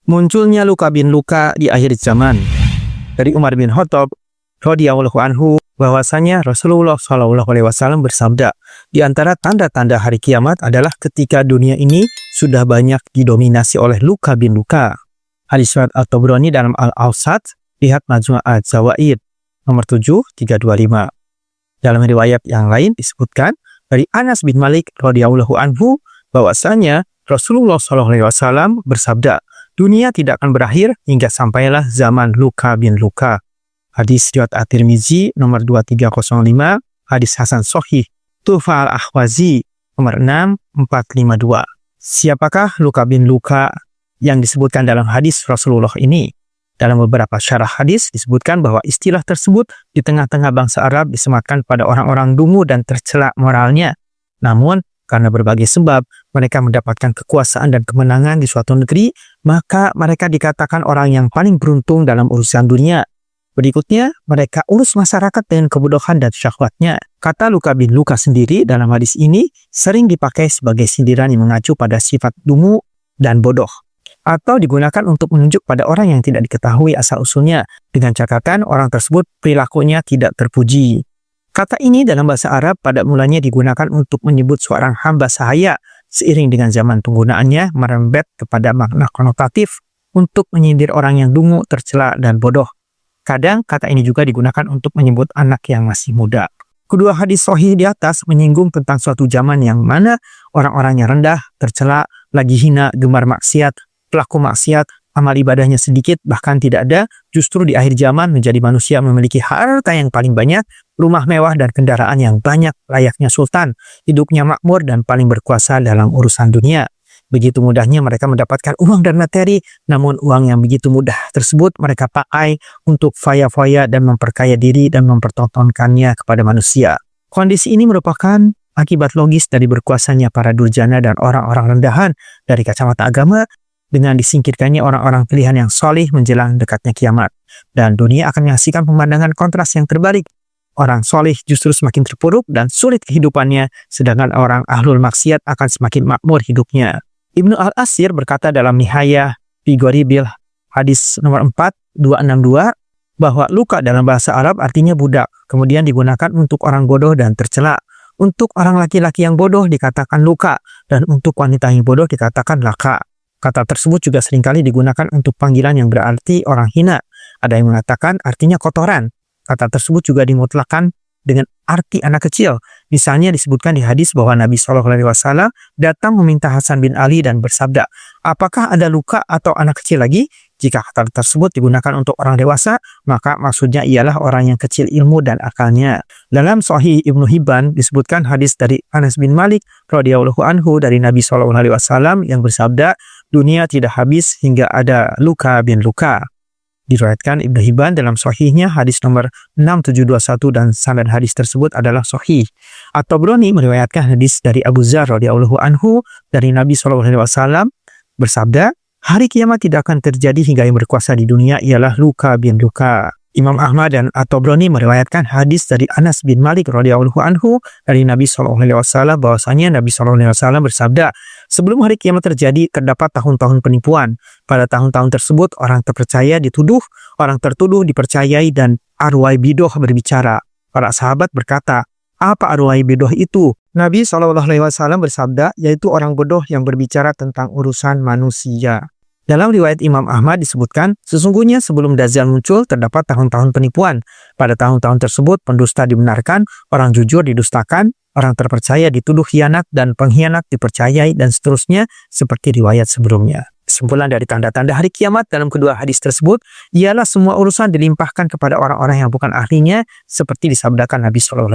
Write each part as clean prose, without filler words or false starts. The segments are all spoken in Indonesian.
Munculnya luka bin luka di akhir zaman. Dari Umar bin Khattab radhiyallahu anhu bahwasanya Rasulullah SAW bersabda, di antara tanda-tanda hari kiamat adalah ketika dunia ini sudah banyak didominasi oleh luka bin luka. Hadis riwayat At-Tabrani dalam Al-Awsat, lihat Majmu' Az-Zawaid nomor 7325. Dalam riwayat yang lain disebutkan dari Anas bin Malik radhiyallahu anhu bahwasanya Rasulullah SAW bersabda, dunia tidak akan berakhir hingga sampailah zaman luka bin luka. Hadis riwayat At-Tirmizi nomor 2305, hadis hasan sahih. Tuhfa al-Ahwazi nomor 6452. Siapakah luka bin luka yang disebutkan dalam hadis Rasulullah ini? Dalam beberapa syarah hadis disebutkan bahwa istilah tersebut di tengah-tengah bangsa Arab disematkan pada orang-orang dungu dan tercela moralnya. Namun, karena berbagai sebab, mereka mendapatkan kekuasaan dan kemenangan di suatu negeri, maka mereka dikatakan orang yang paling beruntung dalam urusan dunia. Berikutnya, mereka urus masyarakat dengan kebodohan dan syahwatnya. Kata luka bin luka sendiri dalam hadis ini sering dipakai sebagai sindiran yang mengacu pada sifat dungu dan bodoh, atau digunakan untuk menunjuk pada orang yang tidak diketahui asal-usulnya, dengan catatan orang tersebut perilakunya tidak terpuji. Kata ini dalam bahasa Arab pada mulanya digunakan untuk menyebut seorang hamba sahaya, seiring dengan zaman penggunaannya merembet kepada makna konotatif untuk menyindir orang yang dungu, tercela, dan bodoh. Kadang kata ini juga digunakan untuk menyebut anak yang masih muda. Kedua hadis sahih di atas menyinggung tentang suatu zaman yang mana orang-orangnya rendah, tercela, lagi hina, gemar maksiat, pelaku maksiat, amal ibadahnya sedikit, bahkan tidak ada. Justru di akhir zaman menjadi manusia memiliki harta yang paling banyak, rumah mewah dan kendaraan yang banyak layaknya sultan, hidupnya makmur dan paling berkuasa dalam urusan dunia. Begitu mudahnya mereka mendapatkan uang dan materi, namun uang yang begitu mudah tersebut mereka pakai untuk foya-foya dan memperkaya diri dan mempertontonkannya kepada manusia. Kondisi ini merupakan akibat logis dari berkuasanya para durjana dan orang-orang rendahan dari kacamata agama, dengan disingkirkannya orang-orang pilihan yang solih menjelang dekatnya kiamat. Dan dunia akan menyaksikan pemandangan kontras yang terbalik. Orang solih justru semakin terpuruk dan sulit kehidupannya, sedangkan orang ahlul maksiat akan semakin makmur hidupnya. Ibnu Al-Asir berkata dalam Nihayah fi Gharibil hadis nomor 4262 bahwa luka dalam bahasa Arab artinya budak, kemudian digunakan untuk orang bodoh dan tercela. Untuk orang laki-laki yang bodoh dikatakan luka, dan untuk wanita yang bodoh dikatakan laka. Kata tersebut juga seringkali digunakan untuk panggilan yang berarti orang hina. Ada yang mengatakan artinya kotoran. Kata tersebut juga dimutlakan dengan arti anak kecil. Misalnya disebutkan di hadis bahwa Nabi SAW datang meminta Hasan bin Ali dan bersabda, apakah ada luka atau anak kecil lagi? Jika kata tersebut digunakan untuk orang dewasa, maka maksudnya ialah orang yang kecil ilmu dan akalnya. Dalam Sahih Ibnu Hibban disebutkan hadis dari Anas bin Malik radhiyallahu anhu dari Nabi SAW yang bersabda, dunia tidak habis hingga ada luka bin luka. Diriwayatkan Ibnu Hibban dalam Sahihnya hadis nomor 6721 dan sanad hadis tersebut adalah sahih. At-Tabrani meriwayatkan hadis dari Abu Dzar radhiyallahu anhu dari Nabi SAW bersabda, hari kiamat tidak akan terjadi hingga yang berkuasa di dunia ialah luka bin luka. Imam Ahmad dan At-Tabrani meriwayatkan hadis dari Anas bin Malik radhiyallahu anhu dari Nabi SAW bahwasanya Nabi SAW bersabda, sebelum hari kiamat terjadi terdapat tahun-tahun penipuan. Pada tahun-tahun tersebut orang terpercaya dituduh, orang tertuduh dipercayai dan arwah bidoh berbicara. Para sahabat berkata, apa arwah bidoh itu? Nabi SAW bersabda, yaitu orang bodoh yang berbicara tentang urusan manusia. Dalam riwayat Imam Ahmad disebutkan, sesungguhnya sebelum Dajjal muncul terdapat tahun-tahun penipuan. Pada tahun-tahun tersebut pendusta dibenarkan, orang jujur didustakan, orang terpercaya dituduh khianat dan pengkhianat dipercayai dan seterusnya seperti riwayat sebelumnya. Kesimpulan dari tanda-tanda hari kiamat dalam kedua hadis tersebut ialah semua urusan dilimpahkan kepada orang-orang yang bukan ahlinya, seperti disabdakan Nabi SAW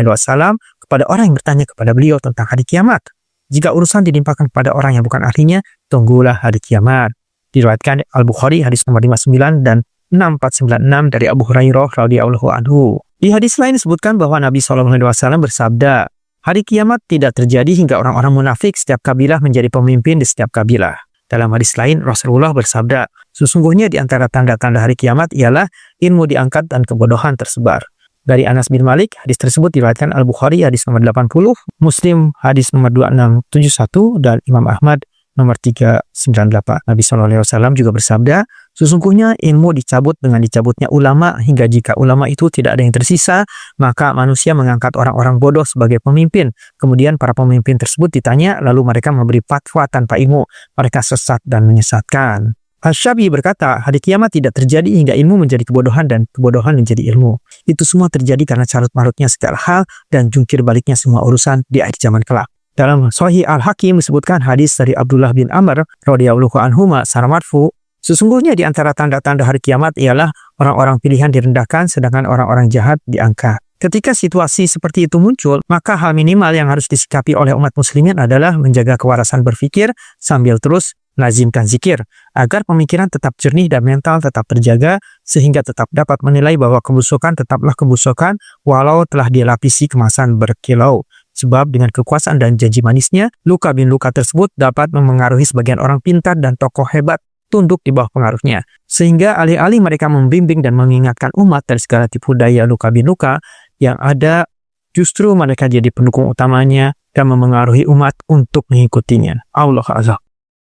kepada orang yang bertanya kepada beliau tentang hari kiamat. Jika urusan dilimpahkan kepada orang yang bukan ahlinya, tunggulah hari kiamat. Diriwayatkan Al-Bukhari hadis nomor 59 dan 6496 dari Abu Hurairah radhiyallahu anhu. Di hadis lain disebutkan bahwa Nabi SAW bersabda, hari kiamat tidak terjadi hingga orang-orang munafik setiap kabilah menjadi pemimpin di setiap kabilah. Dalam hadis lain Rasulullah bersabda, sesungguhnya di antara tanda-tanda hari kiamat ialah ilmu diangkat dan kebodohan tersebar. Dari Anas bin Malik, hadis tersebut diriwayatkan Al-Bukhari hadis nomor 80, Muslim hadis nomor 2671 dan Imam Ahmad nomor 398. Nabi SAW juga bersabda, sesungguhnya ilmu dicabut dengan dicabutnya ulama, hingga jika ulama itu tidak ada yang tersisa, maka manusia mengangkat orang-orang bodoh sebagai pemimpin. Kemudian para pemimpin tersebut ditanya, lalu mereka memberi fatwa tanpa ilmu. Mereka sesat dan menyesatkan. Asy-Syafi'i berkata, hari kiamat tidak terjadi hingga ilmu menjadi kebodohan dan kebodohan menjadi ilmu. Itu semua terjadi karena carut-marutnya segala hal dan jungkir baliknya semua urusan di akhir zaman kelak. Dalam Sahih Al-Hakim disebutkan hadis dari Abdullah bin Amr radhiyallahu anhuma secara marfu, sesungguhnya di antara tanda-tanda hari kiamat ialah orang-orang pilihan direndahkan sedangkan orang-orang jahat diangkat. Ketika situasi seperti itu muncul, maka hal minimal yang harus disikapi oleh umat muslimin adalah menjaga kewarasan berpikir sambil terus lazimkan zikir, agar pemikiran tetap jernih dan mental tetap terjaga, sehingga tetap dapat menilai bahwa kebusukan tetaplah kebusukan walau telah dilapisi kemasan berkilau. Sebab dengan kekuasaan dan janji manisnya, luka bin luka tersebut dapat memengaruhi sebagian orang pintar dan tokoh hebat tunduk di bawah pengaruhnya. Sehingga alih-alih mereka membimbing dan mengingatkan umat dari segala tipu daya luka bin luka yang ada, justru mereka jadi pendukung utamanya dan memengaruhi umat untuk mengikutinya. Allah Azza.